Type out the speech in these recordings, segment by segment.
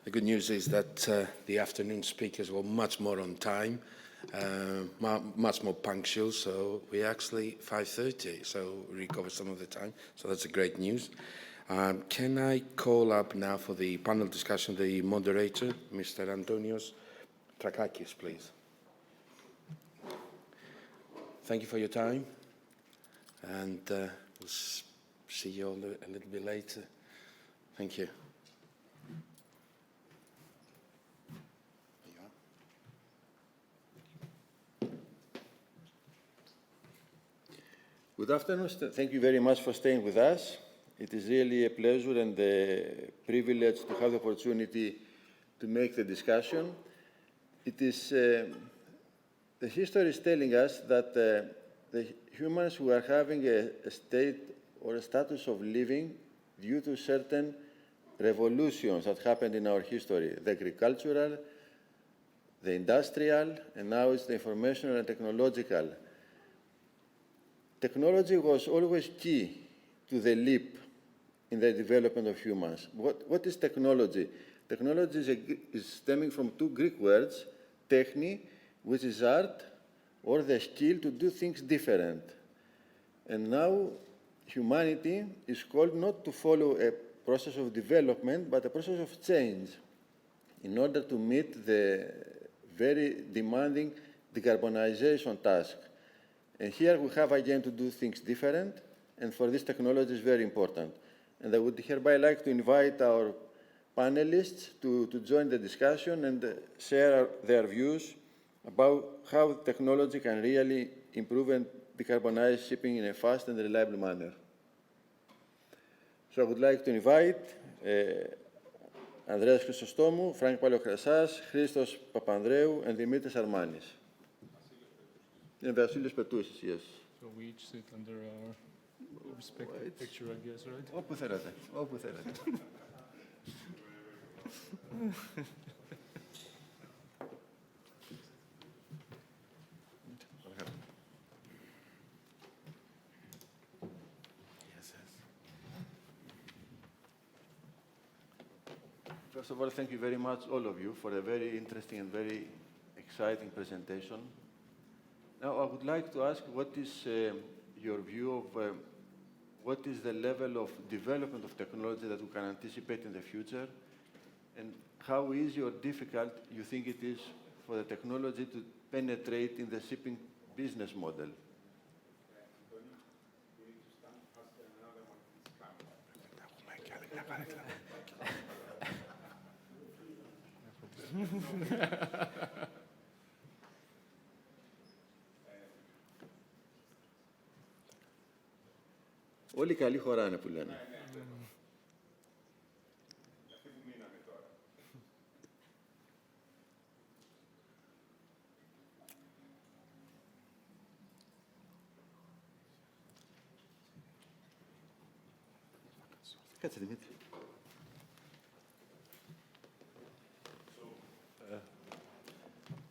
The good news is that the afternoon speakers were much more on time, much more punctual, so we're actually 5:30, so we recovered some of the time, so that's a great news. Can I call up now for the panel discussion the moderator, Mr. Antonios Trakakis, please. Thank you for your time, and we'll see you all a little bit later. Thank you. Good afternoon. Thank you very much for staying with us. It is really a pleasure and a privilege to have the opportunity to make the discussion. It is, the history is telling us that the humans who are having a state or a status of living due to certain revolutions that happened in our history, the agricultural, the industrial, and now it's the informational and technological. Technology was always key to the leap in the development of humans. What is technology? Technology is stemming from two Greek words, techni, which is art, or the skill to do things different. And now humanity is called not to follow a process of development, but a process of change in order to meet the very demanding decarbonization task. And here we have again to do things different, and for this technology is very important. And I would hereby like to invite our panelists to join the discussion and share their views about how technology can really improve and decarbonize shipping in a fast and reliable manner. So I would like to invite Andreas Chrysostomou, Paleokrassas, Christos Papandreou, and Demetres Armanes. And Vasileios Petousis, yes. So we each sit under our respective picture, I guess, right? Όπου θέλετε, όπου θέλετε. First of all, thank you very much, all of you, for a very interesting and very exciting presentation. Now, I would like to ask, what is your view of what is the level of development of technology that we can anticipate in the future, and how easy or difficult you think it is for the technology to penetrate in the shipping business model? Όλοι καλοί χωράνε που λένε. Κάτσε Δημήτρη.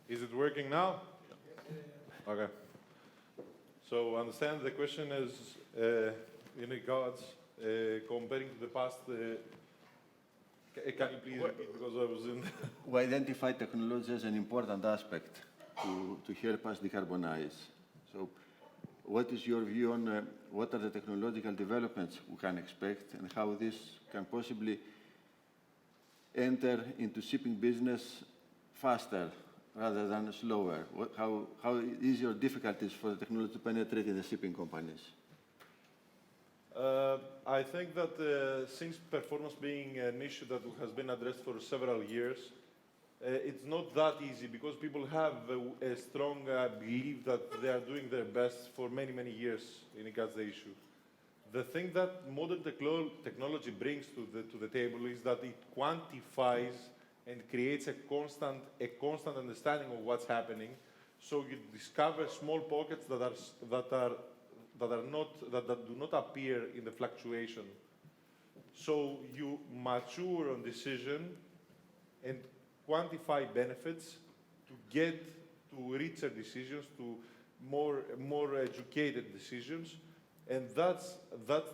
Is it working now? Okay. So I understand the question is in regards comparing to the past. Can you please repeat, because I was in. We identify technology as an important aspect to help us decarbonize. So, what is your view on what are the technological developments we can expect, and how this can possibly enter into shipping business faster rather than slower? How easy or difficult it is for the technology to penetrate in the shipping companies? I think that since performance being an issue that has been addressed for several years, it's not that easy, because people have a strong belief that they are doing their best for many, many years in regards to the issue. The thing that modern technology brings to the table is that it quantifies and creates a constant understanding of what's happening. So you discover small pockets that do not appear in the fluctuation. So you mature on decision and quantify benefits to get to richer decisions, to more educated decisions, and that's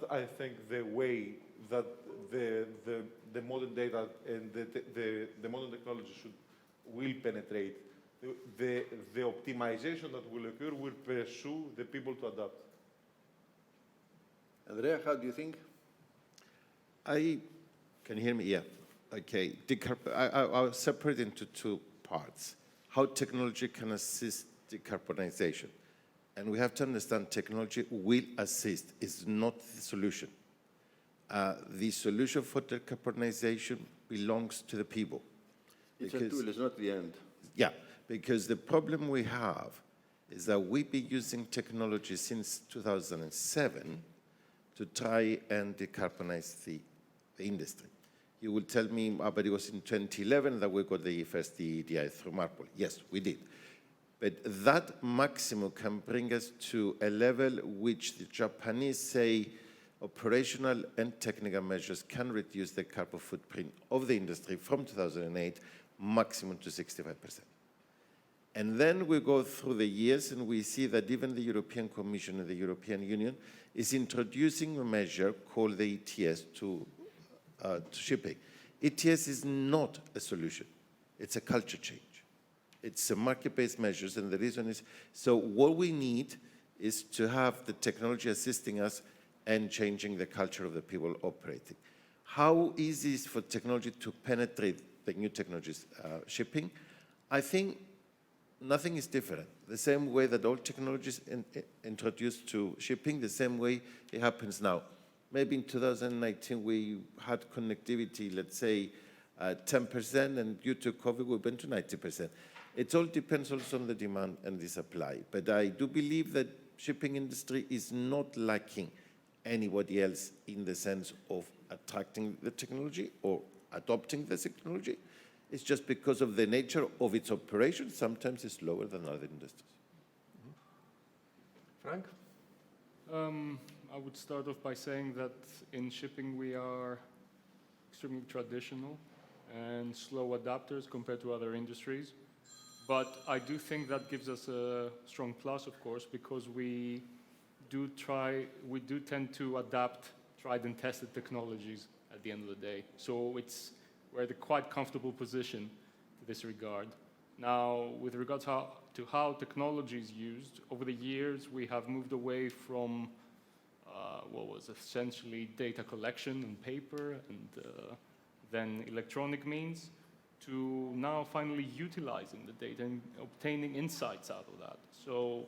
I think the way that the modern data and the modern technology will penetrate, the optimization that will occur will pursue the people to adapt. Andrea, how do you think? Can you hear me? Yeah. Okay. I'll separate into two parts. How technology can assist decarbonization. And we have to understand technology will assist, is not the solution. The solution for decarbonization belongs to the people. It's a tool, it's not the end. Yeah, because the problem we have is that we've been using technology since 2007 to try and decarbonize the industry. You will tell me, but it was in 2011 that we got the first EEDI through Marpol. Yes, we did. But that maximum can bring us to a level which the Japanese say operational and technical measures can reduce the carbon footprint of the industry from 2008 maximum to 65%. And then we go through the years and we see that even the European Commission and the European Union is introducing a measure called the ETS to shipping. ETS is not a solution. It's a culture change. It's a market-based measures, and the reason is, so what we need is to have the technology assisting us and changing the culture of the people operating. How easy is for technology to penetrate the new technologies, shipping? I think nothing is different. The same way that all technologies introduced to shipping, the same way it happens now. Maybe in 2019 we had connectivity, let's say, 10%, and due to COVID we went to 90%. It all depends also on the demand and the supply. But I do believe that shipping industry is not lacking anybody else in the sense of attracting the technology or adopting the technology. It's just because of the nature of its operation, sometimes it's lower than other industries. Frank? I would start off by saying that in shipping we are extremely traditional and slow adapters compared to other industries. But I do think that gives us a strong plus, of course, because we do tend to adapt tried and tested technologies at the end of the day. So we're at a quite comfortable position to this regard. Now, with regards to how technology is used, over the years we have moved away from what was essentially data collection and paper and then electronic means, to now finally utilizing the data and obtaining insights out of that. So,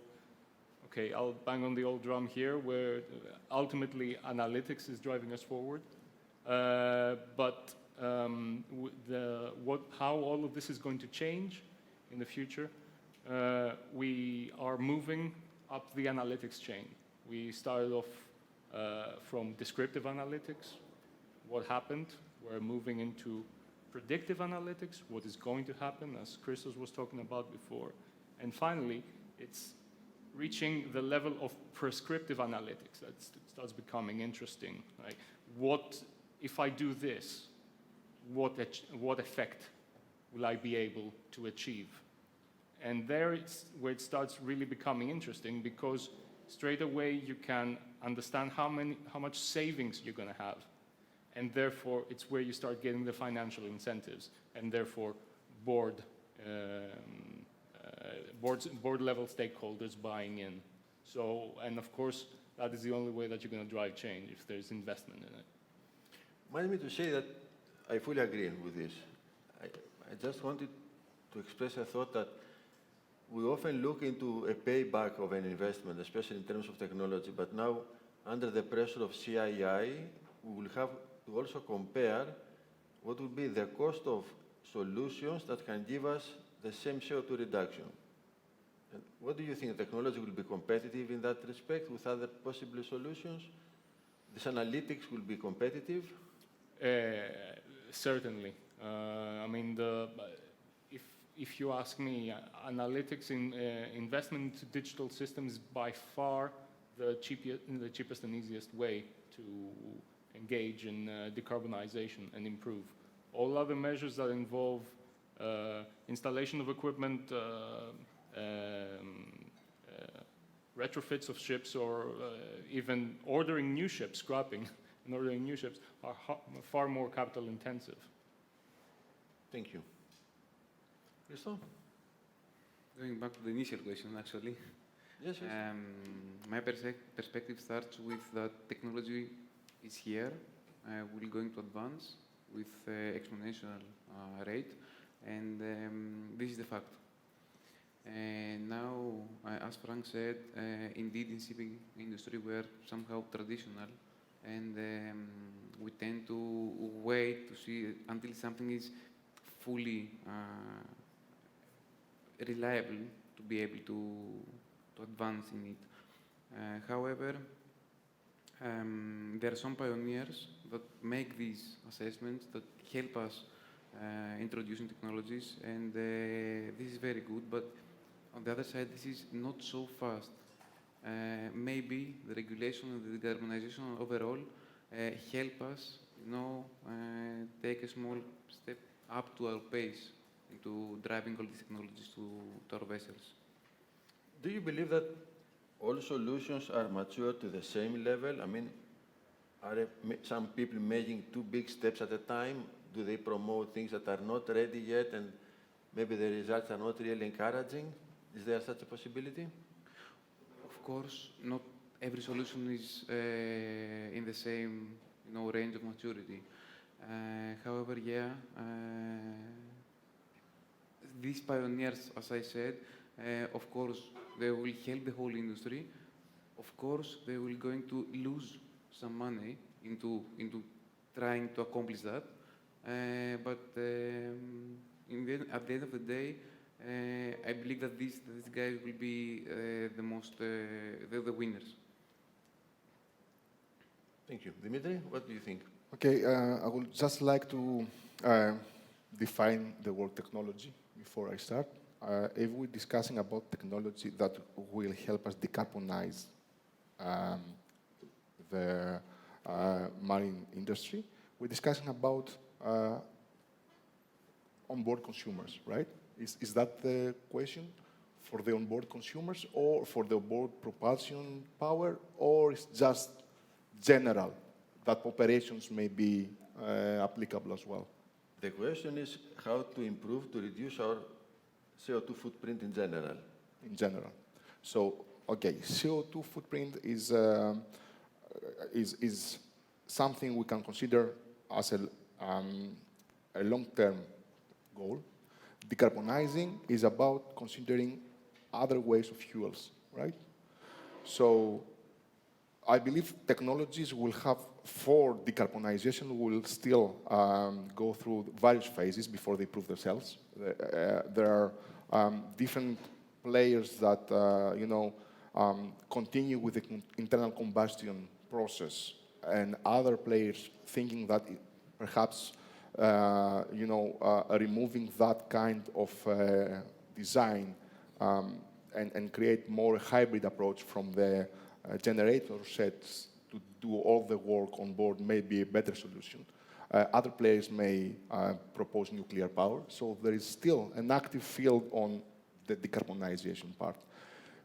okay, I'll bang on the old drum here, where ultimately analytics is driving us forward. But how all of this is going to change in the future, we are moving up the analytics chain. We started off from descriptive analytics, what happened. We're moving into predictive analytics, what is going to happen, as Christos was talking about before. And finally, it's reaching the level of prescriptive analytics that starts becoming interesting. Right? What, if I do this, what effect will I be able to achieve? And there it's where it starts really becoming interesting, because straight away you can understand how much savings you're going to have. And therefore, it's where you start getting the financial incentives, and therefore board level stakeholders buying in. So, and of course, that is the only way that you're going to drive change, if there's investment in it. Mind me to say that I fully agree with this. I just wanted to express a thought that we often look into a payback of an investment, especially in terms of technology, but now, under the pressure of CII, we will have to also compare what would be the cost of solutions that can give us the same CO2 reduction. And what do you think? Technology will be competitive in that respect with other possible solutions? This analytics will be competitive? Certainly. I mean, if you ask me, analytics in investment into digital systems is by far the cheapest and easiest way to engage in decarbonization and improve. All other measures that involve installation of equipment, retrofits of ships, or even ordering new ships, scrapping, and ordering new ships are far more capital intensive. Thank you. Christos? Going back to the initial question, actually, Yes, yes. my perspective starts with that technology is here, will going to advance with exponential rate, and this is the fact. And now, as Frank said, indeed in shipping industry we are somehow traditional, and we tend to wait to see until something is fully reliable to be able to advance in it. However, there are some pioneers that make these assessments that help us introducing technologies, and this is very good, but on the other side, this is not so fast. Maybe the regulation and the decarbonization overall help us, take a small step up to our pace into driving all these technologies to our vessels. Do you believe that all solutions are mature to the same level? I mean, are some people making too big steps at a time? Do they promote things that are not ready yet and maybe the results are not really encouraging? Is there such a possibility? Of course, not every solution is in the same range of maturity. However, yeah, these pioneers, as I said, of course, they will help the whole industry. Of course, they will going to lose some money into trying to accomplish that. But at the end of the day, I believe that these guys will be the winners. Thank you. Dimitri, what do you think? Okay, I would just like to define the word technology before I start. If we're discussing about technology that will help us decarbonize the marine industry, we're discussing about onboard consumers, right? Is that the question? For the onboard consumers or for the onboard propulsion power, or is just general that operations may be applicable as well? The question is how to improve, to reduce our CO2 footprint in general. In general. So, okay, CO2 footprint is something we can consider as a long-term goal. Decarbonizing is about considering other ways of fuels, right? So I believe technologies will have, for decarbonization, will still go through various phases before they prove themselves. There are different players that, continue with the internal combustion process, and other players thinking that perhaps, removing that kind of design and create more hybrid approach from the generator sets to do all the work on board may be a better solution. Other players may propose nuclear power, so there is still an active field on the decarbonization part.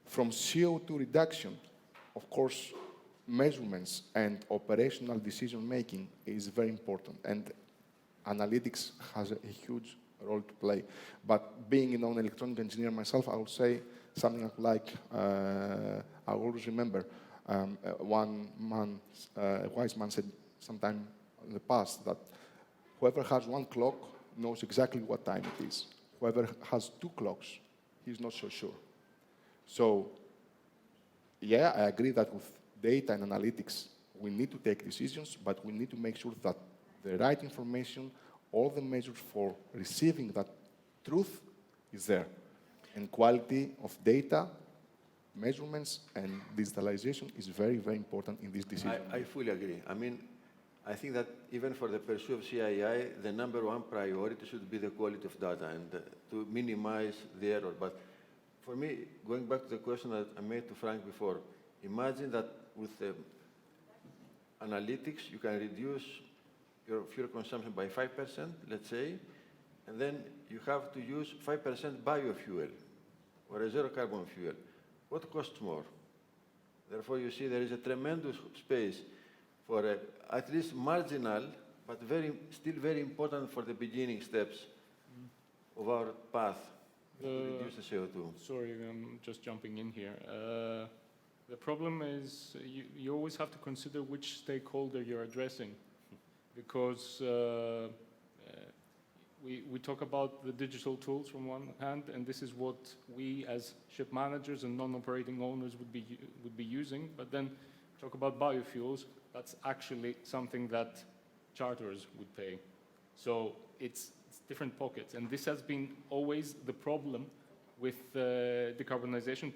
From CO2 reduction, of course, measurements and operational decision-making is very important, and analytics has a huge role to play. But being an electronic engineer myself, I would say something like, I always remember, one man, a wise man said sometime in the past that whoever has one clock knows exactly what time it is. Whoever has two clocks, he's not so sure. So, yeah, I agree that with data and analytics, we need to take decisions, but we need to make sure that the right information, all the measures for receiving that truth is there. And quality of data, measurements, and digitalization is very, very important in this decision. I fully agree. I mean, I think that even for the pursuit of CII, the number one priority should be the quality of data and to minimize the error. But for me, going back to the question that I made to Frank before, imagine that with analytics, you can reduce your fuel consumption by 5%, let's say, and then you have to use 5% biofuel or a zero-carbon fuel. What costs more? Therefore, you see there is a tremendous space for at least marginal, but still very important for the beginning steps of our path to reduce the CO2. Sorry, I'm just jumping in here. The problem is you always have to consider which stakeholder you're addressing, because we talk about the digital tools from one hand, and this is what we as ship managers and non-operating owners would be using. But then talk about biofuels. That's actually something that charterers would pay. So it's different pockets, and this has been always the problem with decarbonization,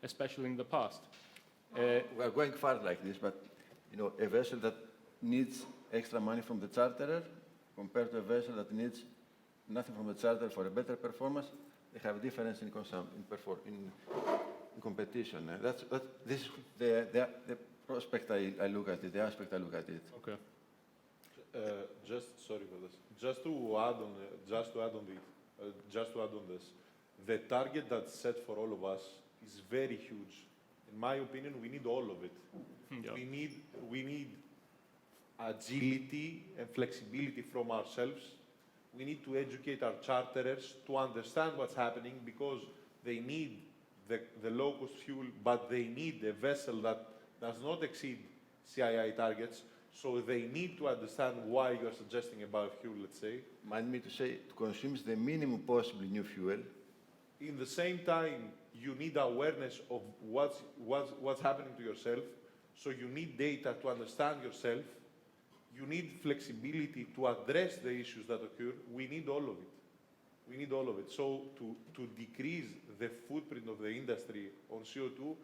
especially in the past. We are going far like this, but a vessel that needs extra money from the charterer compared to a vessel that needs nothing from the charterer for a better performance, they have a difference in competition. This is the prospect I look at it, the aspect I look at it. Okay. Sorry for this. Just to add on this, the target that's set for all of us is very huge. In my opinion, we need all of it. Yeah. We need agility and flexibility from ourselves. We need to educate our charterers to understand what's happening, because they need the low-cost fuel, but they need a vessel that does not exceed CII targets. So they need to understand why you are suggesting a biofuel, let's say. Mind me to say, to consume the minimum possible new fuel. In the same time, you need awareness of what's happening to yourself. So you need data to understand yourself. You need flexibility to address the issues that occur. We need all of it. We need all of it. So to decrease the footprint of the industry on CO2,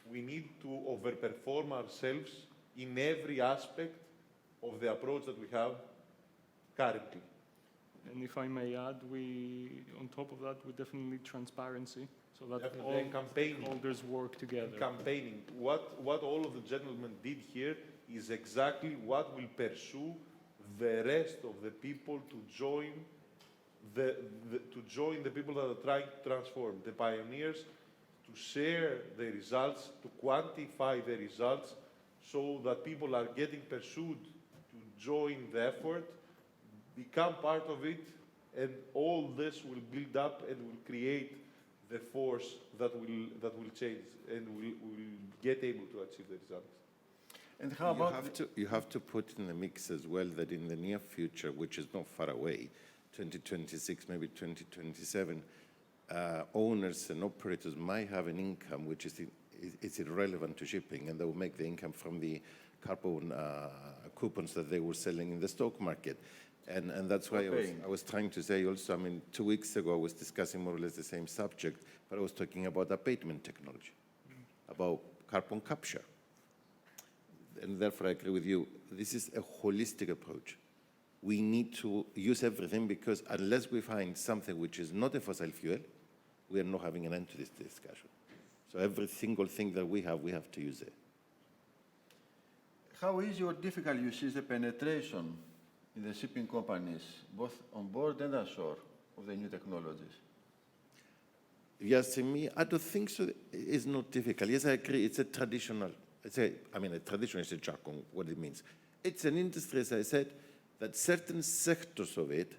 we need to overperform ourselves in every aspect of the approach that we have currently. And if I may add, on top of that, we definitely need transparency, so that Definitely. all And campaigning. stakeholders work together. Campaigning. What all of the gentlemen did here is exactly what will pursue the rest of the people to join the people that are trying to transform, the pioneers, to share the results, to quantify the results, so that people are getting pursued to join the effort, become part of it, and all this will build up and will create the force that will change and will get able to achieve the results. And how about you have to put in the mix as well that in the near future, which is not far away, 2026, maybe 2027, owners and operators might have an income which is irrelevant to shipping, and they will make the income from the carbon coupons that they were selling in the stock market. And that's why I was trying to say also, I mean, 2 weeks ago I was discussing more or less the same subject, but I was talking about abatement technology, about carbon capture. And therefore I agree with you, this is a holistic approach. We need to use everything, because unless we find something which is not a fossil fuel, we are not having an end to this discussion. So every single thing that we have to use it. how easy or difficult you see the penetration in the shipping companies, both on board and ashore, of the new technologies? Yes, me, I don't think so. It's not difficult. Yes, I agree. It's a traditional. Traditional is a jargon, what it means. It's an industry, as I said, that certain sectors of it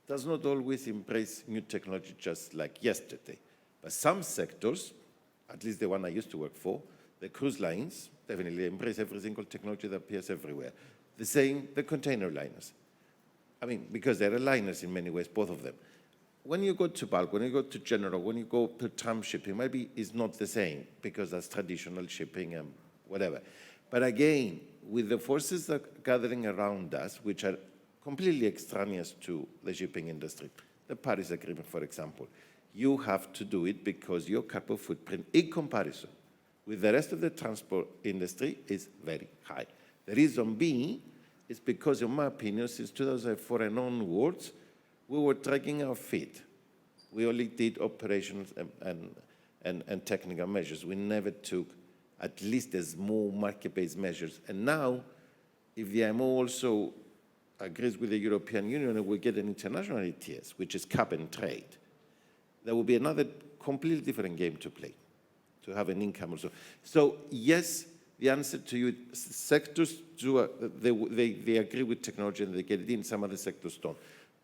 does not always embrace new technology just like yesterday. But some sectors, at least the one I used to work for, the cruise lines, definitely embrace every single technology that appears everywhere. The same, the container liners. I mean, because they're liners in many ways, both of them. When you go to bulk, when you go to general, when you go to tram shipping, maybe it's not the same because that's traditional shipping and whatever. But again, with the forces that are gathering around us, which are completely extraneous to the shipping industry, the Paris Agreement, for example, you have to do it because your carbon footprint, in comparison with the rest of the transport industry, is very high. The reason being is because, in my opinion, since 2004 and onwards, we were dragging our feet. We only did operational and technical measures. We never took at least as small market-based measures. And now, if the IMO also agrees with the European Union and we get an international ETS, which is cap and trade, there will be another completely different game to play, to have an income also. So yes, the answer to you, sectors do, they agree with technology and they get it in, some other sectors don't.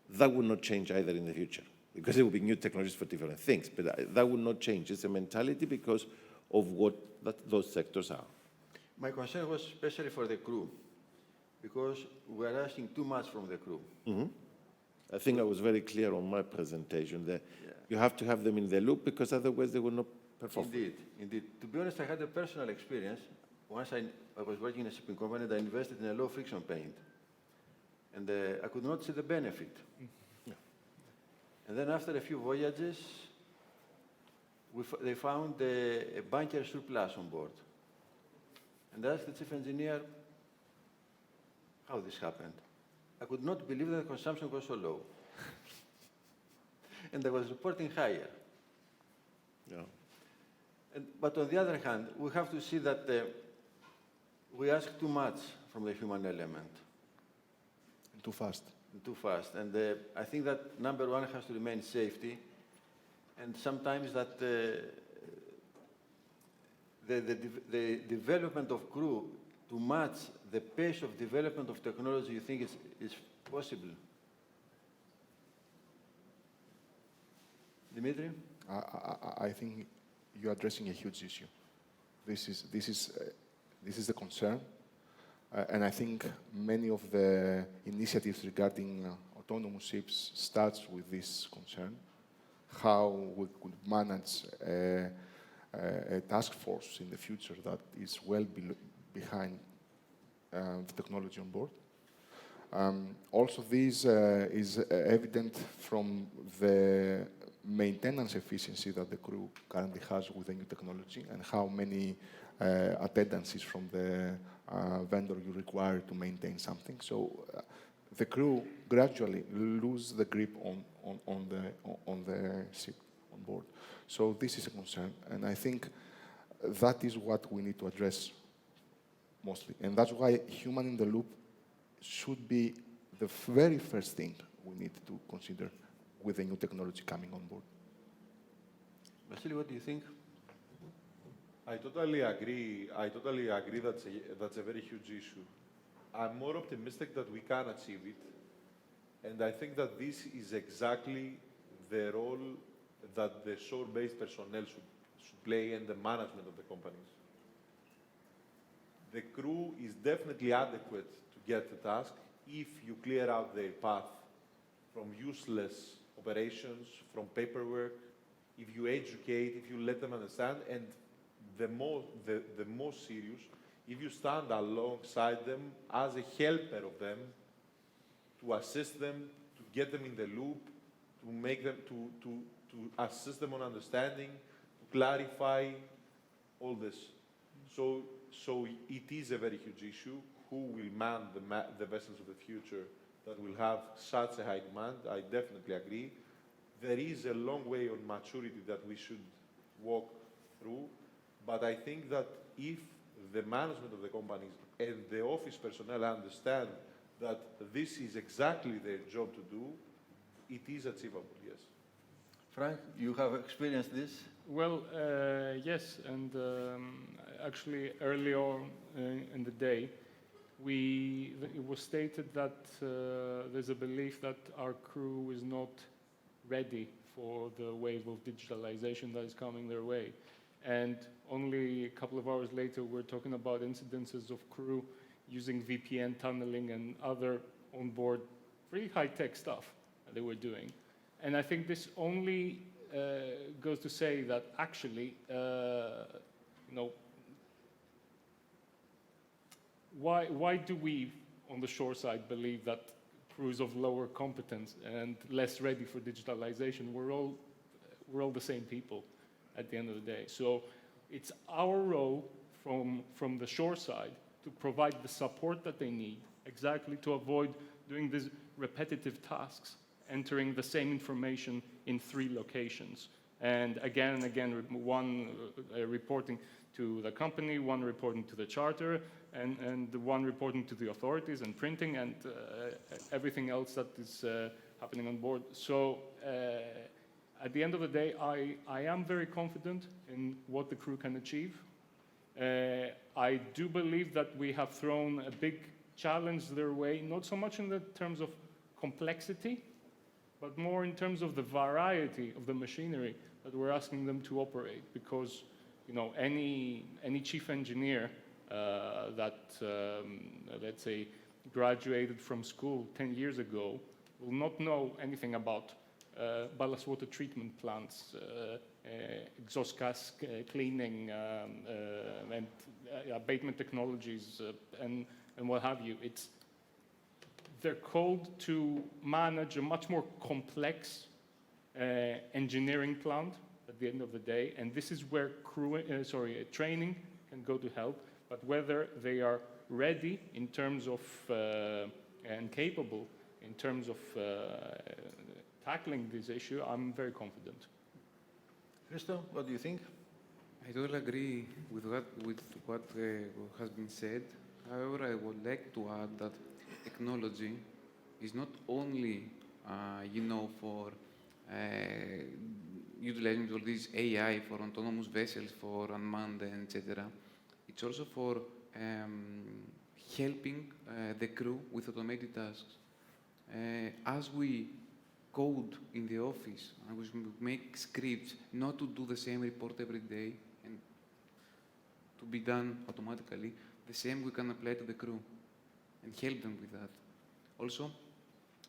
That will not change either in the future, because there will be new technologies for different things, but that will not change. It's a mentality because of what those sectors are. My concern was especially for the crew, because we are asking too much from the crew. Mm-hmm. I think I was very clear on my presentation that you have to have them in the loop, because otherwise they will not perform. Indeed, indeed. To be honest, I had a personal experience. Once I was working in a shipping company and I invested in a low-friction paint. And I could not see the benefit. Yeah. And then after a few voyages, they found a bunker surplus on board. And I asked the chief engineer how this happened. I could not believe that the consumption was so low. And I was reporting higher. Yeah. But on the other hand, we have to see that we ask too much from the human element. Too fast. Too fast. And I think that number one has to remain safety. And sometimes that the development of crew to match the pace of development of technology, you think is possible? Dimitri? I think you're addressing a huge issue. This is the concern, and I think many of the initiatives regarding autonomous ships starts with this concern, how we could manage a task force in the future that is well behind the technology on board. Also, this is evident from the maintenance efficiency that the crew currently has with the new technology and how many attendances from the vendor you require to maintain something. So the crew gradually lose the grip on the ship on board. So this is a concern, and I think that is what we need to address mostly. And that's why human in the loop should be the very first thing we need to consider with the new technology coming on board. Vasileios, what do you think? I totally agree. That's a very huge issue. I'm more optimistic that we can achieve it. And I think that this is exactly the role that the shore-based personnel should play in the management of the companies. The crew is definitely adequate to get the task if you clear out their path from useless operations, from paperwork, if you educate, if you let them understand, and the most serious, if you stand alongside them as a helper of them, to assist them, to get them in the loop, to make them, to assist them on understanding, to clarify all this. So it is a very huge issue. Who will man the vessels of the future that will have such a high demand? I definitely agree. There is a long way on maturity that we should walk through, but I think that if the management of the companies and the office personnel understand that this is exactly their job to do, it is achievable, yes. Frank, you have experienced this? Well, yes, and actually earlier in the day, it was stated that there's a belief that our crew is not ready for the wave of digitalization that is coming their way. And only a couple of hours later, we're talking about incidences of crew using VPN tunneling and other onboard really high-tech stuff that they were doing. And I think this only goes to say that actually, why do we, on the shore side, believe that crews of lower competence and less ready for digitalization, we're all the same people at the end of the day. So it's our role from the shore side to provide the support that they need, exactly to avoid doing these repetitive tasks, entering the same information in 3 locations. And again, one reporting to the company, one reporting to the charter, and the one reporting to the authorities and printing and everything else that is happening on board. So at the end of the day, I am very confident in what the crew can achieve. I do believe that we have thrown a big challenge their way, not so much in the terms of complexity, but more in terms of the variety of the machinery that we're asking them to operate. Because, you know, any chief engineer that, let's say, graduated from school 10 years ago will not know anything about ballast water treatment plants, exhaust gas cleaning, and abatement technologies, and what have you. They're called to manage a much more complex engineering plant at the end of the day, and this is where training can go to help. But whether they are ready in terms of and capable in terms of tackling this issue, I'm very confident. Christos, what do you think? I totally agree with what has been said. However, I would like to add that technology is not only, for utilizing all these AI for autonomous vessels, for unmanned, etc. It's also for helping the crew with automated tasks. As we code in the office, and we make scripts not to do the same report every day and to be done automatically, the same we can apply to the crew and help them with that. Also,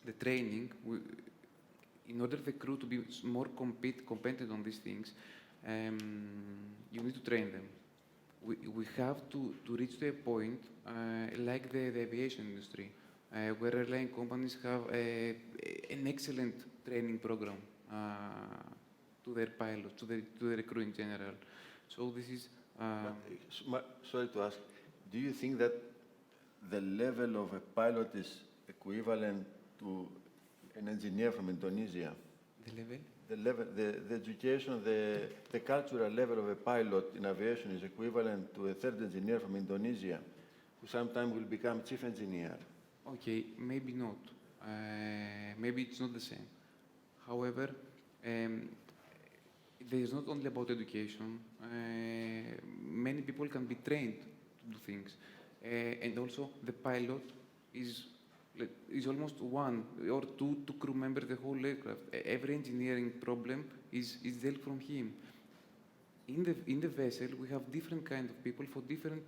the training, in order for the crew to be more competent on these things, you need to train them. We have to reach to a point like the aviation industry, where airline companies have an excellent training program to their pilots, to their crew in general. So this is... Sorry to ask, do you think that the level of a pilot is equivalent to an engineer from Indonesia? The level? The education, the cultural level of a pilot in aviation is equivalent to a third engineer from Indonesia, who sometimes will become chief engineer. Okay, maybe not. Maybe it's not the same. However, there is not only about education. Many people can be trained to do things. And also, the pilot is almost one or two crew members the whole aircraft. Every engineering problem is dealt from him. In the vessel, we have different kind of people for different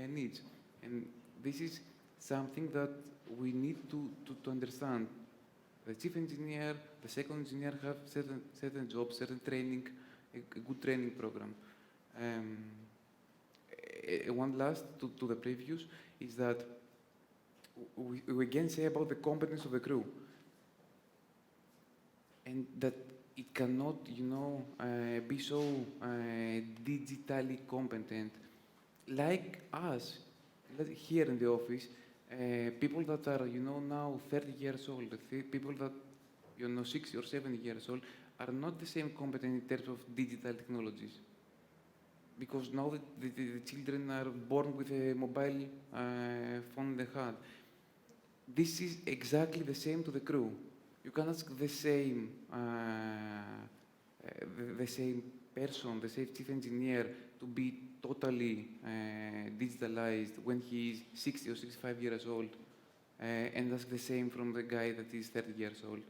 needs. And this is something that we need to understand. The chief engineer, the second engineer have certain jobs, certain training, a good training program. One last to the previous is that we again say about the competence of the crew, and that it cannot, be so digitally competent like us here in the office. People that are, now 30 years old, people that, 60 or 70 years old, are not the same competent in terms of digital technologies. Because now the children are born with a mobile phone in the hand. This is exactly the same to the crew. You can ask the same person, the same chief engineer, to be totally digitalized when he is 60 or 65 years old, and ask the same from the guy that is 30 years old.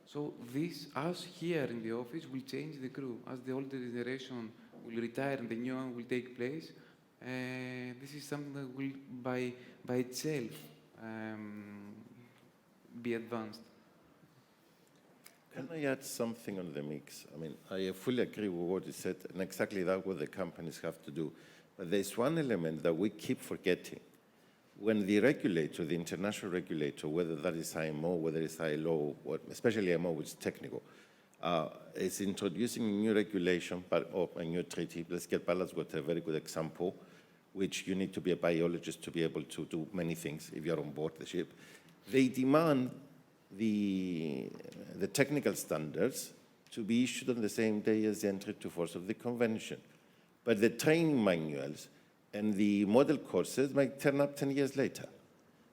So this, us here in the office, will change the crew. As the older generation will retire and the new one will take place, this is something that will, by itself, be advanced. Can I add something on the mix? I mean, I fully agree with what you said, and exactly that's what the companies have to do. But there's one element that we keep forgetting. When the regulator, the international regulator, whether that is IMO, whether it's ILO, or especially IMO, which is technical, is introducing a new regulation or a new treaty. Let's get ballast water, a very good example, which you need to be a biologist to be able to do many things if you're on board the ship. They demand the technical standards to be issued on the same day as the entry to force of the convention. But the training manuals and the model courses might turn up 10 years later.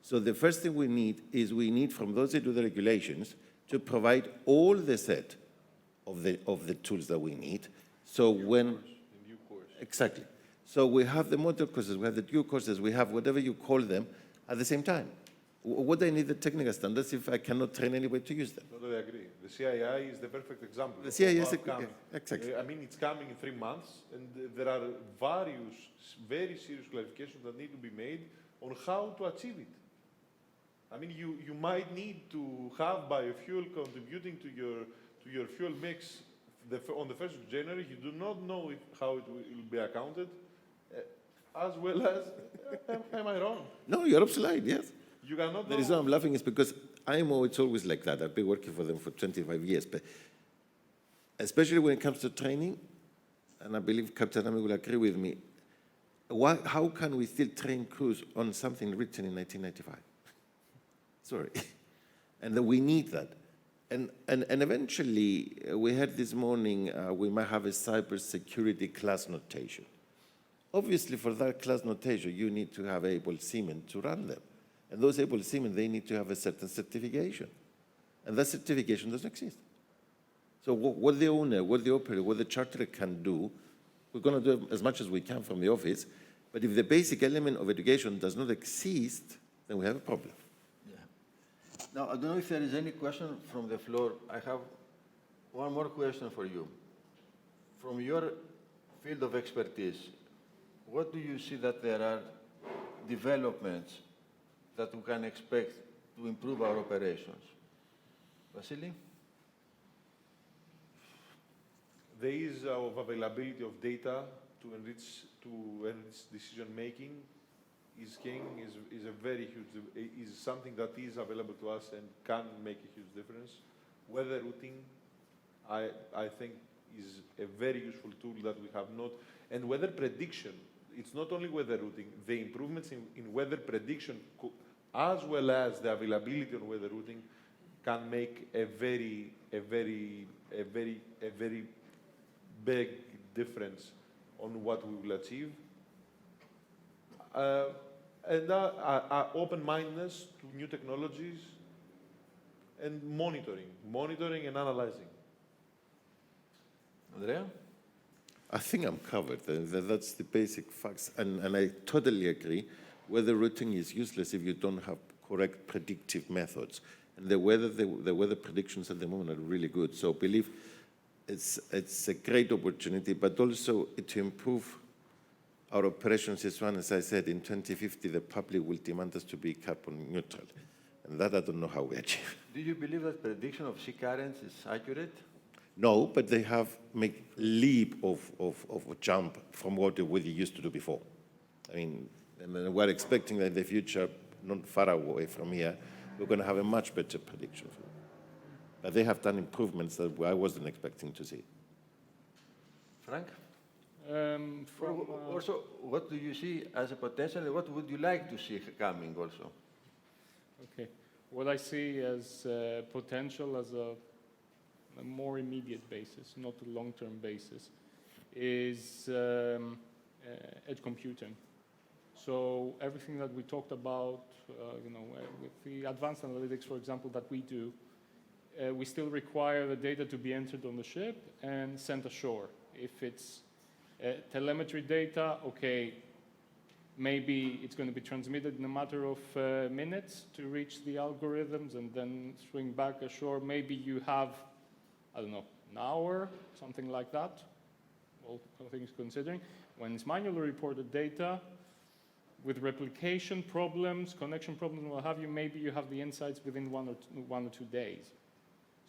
So the first thing we need from those that do the regulations to provide all the set of the tools that we need. So when... In due course. Exactly. So we have the motor courses, we have the dual courses, we have whatever you call them at the same time. What do I need the technical standards if I cannot train anybody to use them? Totally agree. The CII is the perfect example. The of CII is upcoming. exactly. I mean, it's coming in 3 months, and there are various very serious clarifications that need to be made on how to achieve it. I mean, you might need to have biofuel contributing to your fuel mix on the 1st of January. You do not know how it will be accounted, as well as, am I wrong? No, you're absolutely right, yes. You cannot The know. reason I'm laughing is because it's always like that. I've been working for them for 25 years, but especially when it comes to training, and I believe Captain Ami will agree with me, how can we still train crews on something written in 1995? Sorry. And we need that. And eventually, we heard this morning, we might have a cybersecurity class notation. Obviously, for that class notation, you need to have able seamen to run them. And those able seamen, they need to have a certain certification. And that certification doesn't exist. So what the owner, what the operator, what the charterer can do, we're going to do as much as we can from the office, but if the basic element of education does not exist, then we have a problem. Yeah. Now, I don't know if there is any question from the floor. I have one more question for you. From your field of expertise, what do you see that there are developments that we can expect to improve our operations? Vasily? The ease of availability of data to enrich decision making is king, is a very huge, is something that is available to us and can make a huge difference. Weather routing, I think, is a very useful tool that we have not, and weather prediction. It's not only weather routing, the improvements in weather prediction, as well as the availability on weather routing, can make a very big difference on what we will achieve. And open-mindedness to new technologies and monitoring and analyzing. Andrea? I think I'm covered. That's the basic facts. And I totally agree. Weather routing is useless if you don't have correct predictive methods. And the weather predictions at the moment are really good. So I believe it's a great opportunity, but also to improve our operations is one, as I said, in 2050, the public will demand us to be carbon neutral. And that I don't know how we achieve. Do you believe that prediction of sea currents is accurate? No, but they have made leap of jump from what we used to do before. I mean, and we're expecting that in the future, not far away from here, we're going to have a much better prediction. But they have done improvements that I wasn't expecting to see. Frank? Also, what do you see as a potential? What would you like to see coming also? Okay. What I see as potential as a more immediate basis, not a long-term basis, is edge computing. So everything that we talked about, with the advanced analytics, for example, that we do, we still require the data to be entered on the ship and sent ashore. If it's telemetry data, okay, maybe it's going to be transmitted in a matter of minutes to reach the algorithms and then swing back ashore. Maybe you have, I don't know, an hour, something like that, all things considering. When it's manually reported data, with replication problems, connection problems, what have you, maybe you have the insights within one or two days.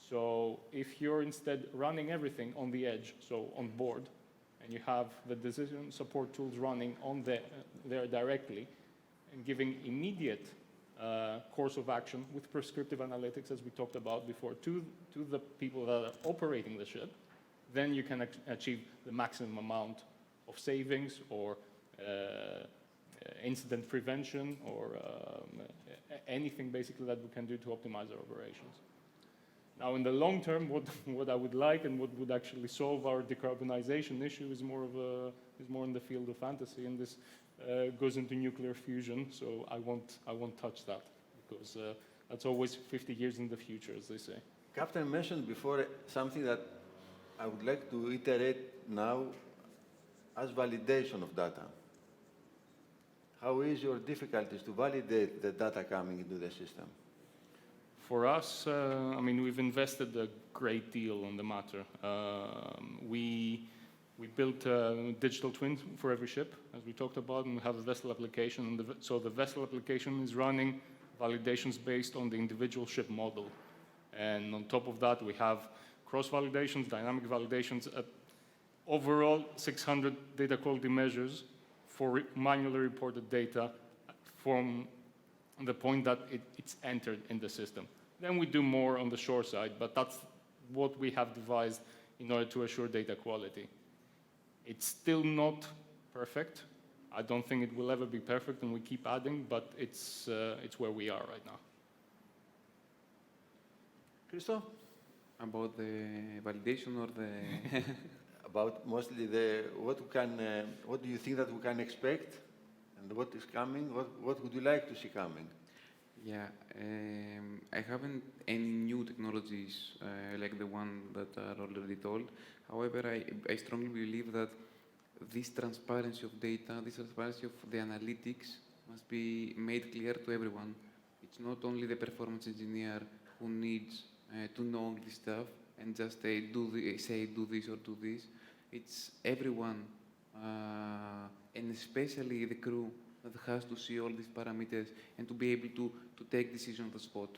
So if you're instead running everything on the edge, so on board, and you have the decision support tools running on there directly, and giving immediate course of action with prescriptive analytics, as we talked about before, to the people that are operating the ship, then you can achieve the maximum amount of savings or incident prevention or anything basically that we can do to optimize our operations. Now, in the long term, what I would like and what would actually solve our decarbonization issue is more in the field of fantasy, and this goes into nuclear fusion. So I won't touch that because that's always 50 years in the future, as they say. Captain mentioned before something that I would like to iterate now as validation of data? How easy or difficult is to validate the data coming into the system? For us, I mean, we've invested a great deal on the matter. We built a digital twin for every ship, as we talked about, and we have a vessel application. And so the vessel application is running validations based on the individual ship model. And on top of that, we have cross-validations, dynamic validations, overall 600 data quality measures for manually reported data from the point that it's entered in the system. Then we do more on the shore side, but that's what we have devised in order to assure data quality. It's still not perfect. I don't think it will ever be perfect, and we keep adding, but it's where we are right now. Christos? About the validation or the... About mostly what do you think that we can expect, and what is coming? What would you like to see coming? Yeah, I haven't any new technologies like the one that are already told. However, I strongly believe that this transparency of data, this transparency of the analytics must be made clear to everyone. It's not only the performance engineer who needs to know this stuff and just say do this or do this. It's everyone, and especially the crew that has to see all these parameters and to be able to take decisions on the spot.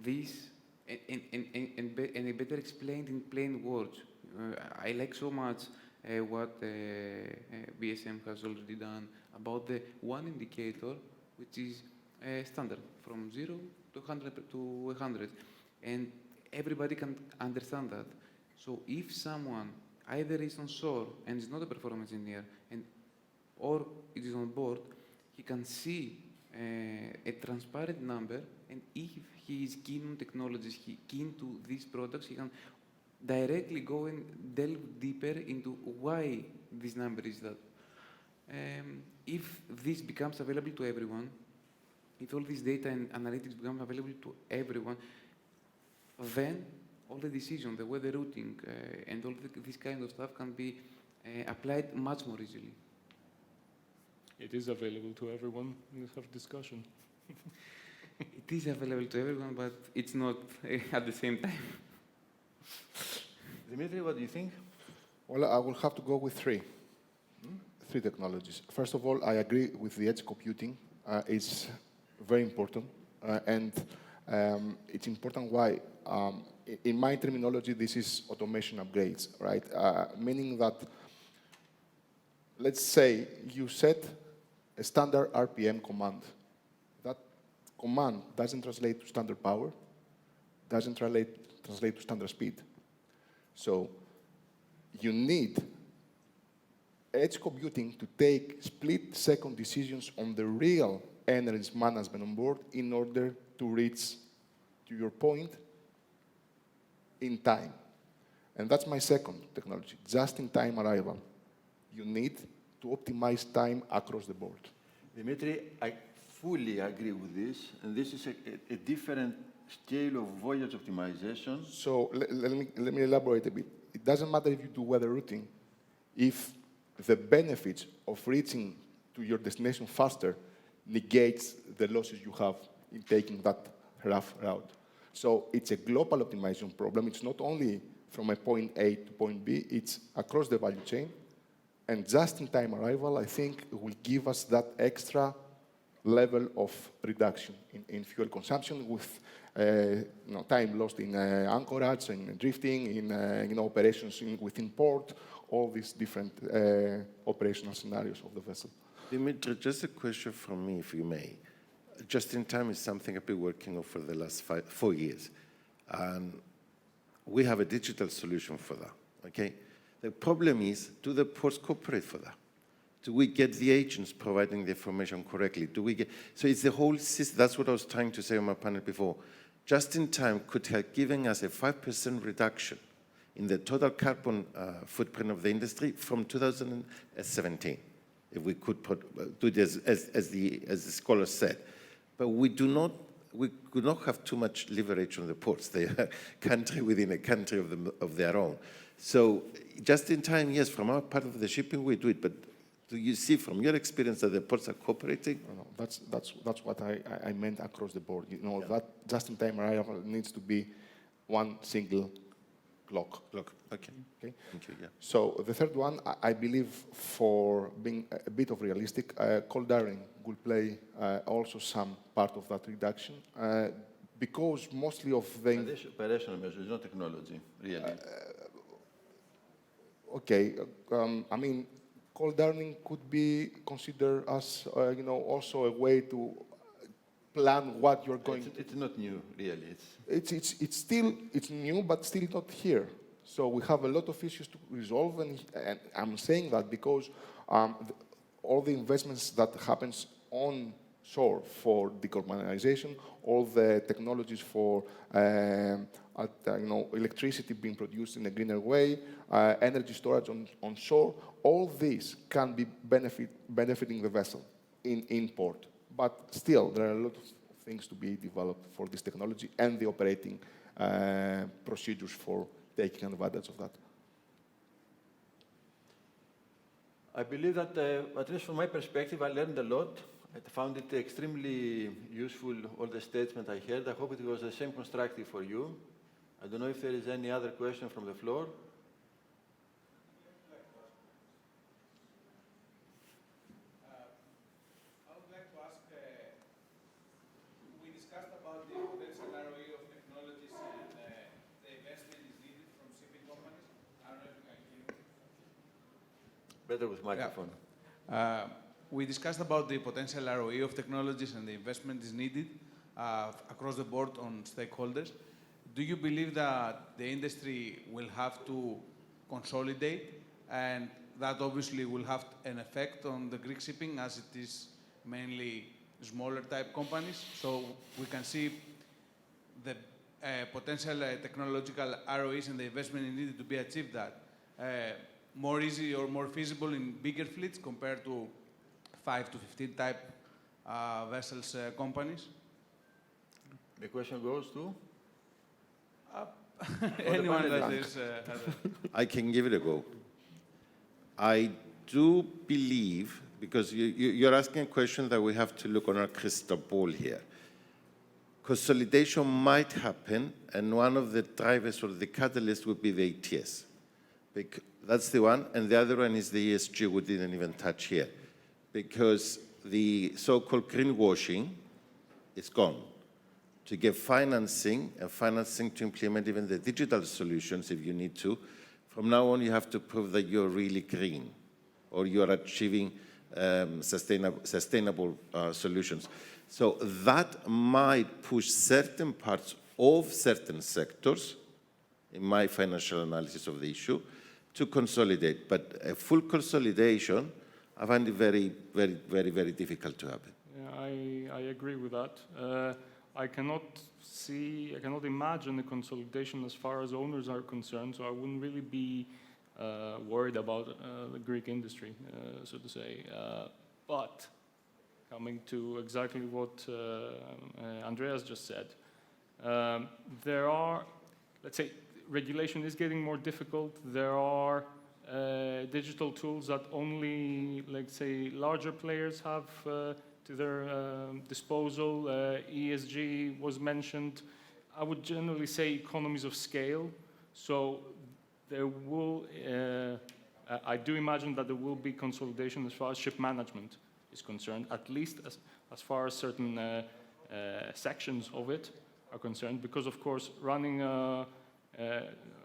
This, and better explained in plain words. I like so much what BSM has already done about the one indicator, which is standard, from 0 to 100. And everybody can understand that. So if someone either is on shore and is not a performance engineer, or it is on board, he can see a transparent number, and if he is keen on technologies, keen to these products, he can directly go and delve deeper into why this number is that. If this becomes available to everyone, if all this data and analytics become available to everyone, then all the decisions, the weather routing, and all this kind of stuff can be applied much more easily. It is available to everyone. Let's have discussion. It is available to everyone, but it's not at the same time. Dimitri, what do you think? Well, I will have to go with three technologies. First of all, I agree with the edge computing. It's very important, and it's important why. In my terminology, this is automation upgrades, right? Meaning that, let's say you set a standard RPM command. That command doesn't translate to standard power, doesn't translate to standard speed. So you need edge computing to take split-second decisions on the real energy management on board in order to reach, to your point, in time. And that's my second technology, just-in-time arrival. You need to optimize time across the board. Dimitri, I fully agree with this, and this is a different scale of voyage optimization. So let me elaborate a bit. It doesn't matter if you do weather routing, if the benefits of reaching to your destination faster negates the losses you have in taking that rough route. So it's a global optimization problem. It's not only from a point A to point B, it's across the value chain. And just-in-time arrival, I think, will give us that extra level of reduction in fuel consumption with time lost in anchorage, in drifting, in operations within port, all these different operational scenarios of the vessel. Demetres, just a question from me, if you may. Just-in-time is something I've been working on for the last 4 years. And we have a digital solution for that, okay? The problem is, do the ports cooperate for that? Do we get the agents providing the information correctly? Do we get, so it's the whole system. That's what I was trying to say on my panel before. Just-in-time could have given us a 5% reduction in the total carbon footprint of the industry from 2017, if we could do this as the scholar said. But we do not we could not have too much leverage on the ports. They are country within a country of their own. So just in time, yes, from our part of the shipping, we do it. But do you see from your experience that the ports are cooperating? No, that's what I meant across the board. You know, that just-in-time arrival needs to be one single clock. Okay. Thank you, yeah. So the third one, I believe, for being a bit of realistic, cold darring will play also some part of that reduction, because mostly of the... Operational measures, not technology, really. Okay, I mean, cold darning could be considered as, you know, also a way to plan what you're going to... It's not new, really. It's new, but still not here. So we have a lot of issues to resolve, and I'm saying that because all the investments that happens on shore for decarbonization, all the technologies for you know, electricity being produced in a greener way, energy storage on shore, all this can be benefiting the vessel in port. But still, there are a lot of things to be developed for this technology and the operating procedures for taking advantage of that. I believe that, at least from my perspective, I learned a lot. I found it extremely useful, all the statements I heard. I hope it was the same constructive for you. I don't know if there is any other question from the floor. I would like to ask, we discussed about the potential ROE of technologies and the investment is needed from shipping companies. I don't know if you can hear me. Better with microphone. We discussed about the potential ROE of technologies and the investment is needed across the board on stakeholders. Do you believe that the industry will have to consolidate, and that obviously will have an effect on the Greek shipping, as it is mainly smaller type companies? So we can see the potential technological ROEs and the investment needed to be achieved that more easy or more feasible in bigger fleets compared to 5 to 15 type vessels companies? The question goes to? Anyone that is... I can give it a go. I do believe, because you're asking a question that we have to look on our crystal ball here. Consolidation might happen, and one of the drivers or the catalyst would be the ATS. That's the one, and the other one is the ESG we didn't even touch here. Because the so-called greenwashing is gone. To get financing, and financing to implement even the digital solutions if you need to, from now on you have to prove that you're really green or you're achieving sustainable solutions. So that might push certain parts of certain sectors, in my financial analysis of the issue, to consolidate. But a full consolidation, I find it very, very, very, very difficult to happen. Yeah, I agree with that. I cannot imagine a consolidation as far as owners are concerned, so I wouldn't really be worried about the Greek industry, so to say. But coming to exactly what Andreas just said, there are, let's say, regulation is getting more difficult. There are digital tools that only, let's say, larger players have to their disposal. ESG was mentioned. I would generally say economies of scale. So there will, I do imagine that there will be consolidation as far as ship management is concerned, at least as far as certain sections of it are concerned, because of course running a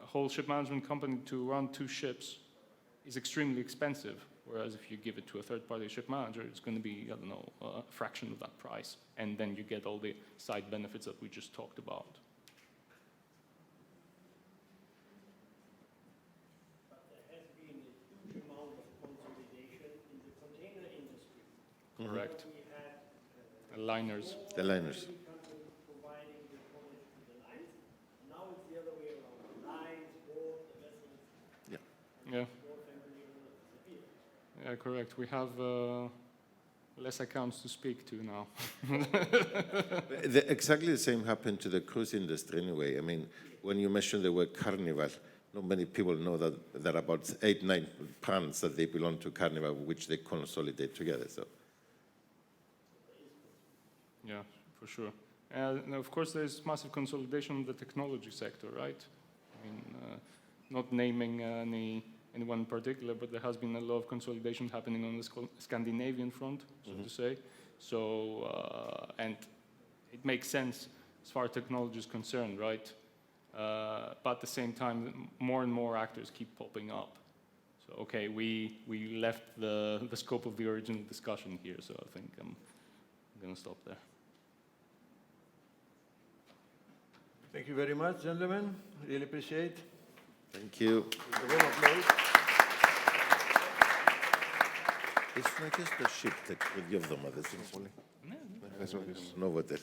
whole ship management company to run 2 ships is extremely expensive. Whereas if you give it to a third-party ship manager, it's going to be, I don't know, a fraction of that price. And then you get all the side benefits that we just talked about. But there has been a huge amount of consolidation in the container industry. Correct. We had The liners. The liners. companies providing the tonnage to the lines. Now it's the other way around. The lines, board, the vessels. Yeah. Yeah, correct. We have less accounts to speak to now. Exactly the same happened to the cruise industry anyway. I mean, when you mention the word carnival, not many people know that there are about 8-9 brands that they belong to Carnival, which they consolidate together. So, Yeah, for sure. And of course, there's massive consolidation in the technology sector, right? I mean, not naming anyone in particular, but there has been a lot of consolidation happening on the Scandinavian front, so to say. So, and it makes sense as far as technology is concerned, right? But at the same time, more and more actors keep popping up. So, okay, we left the scope of the original discussion here, so I think I'm going to stop there. Thank you very much, gentlemen. Really appreciate. thank you. A round of applause. It's not just the ship, the δύο εβδομάδες. That's what it is. Novotel.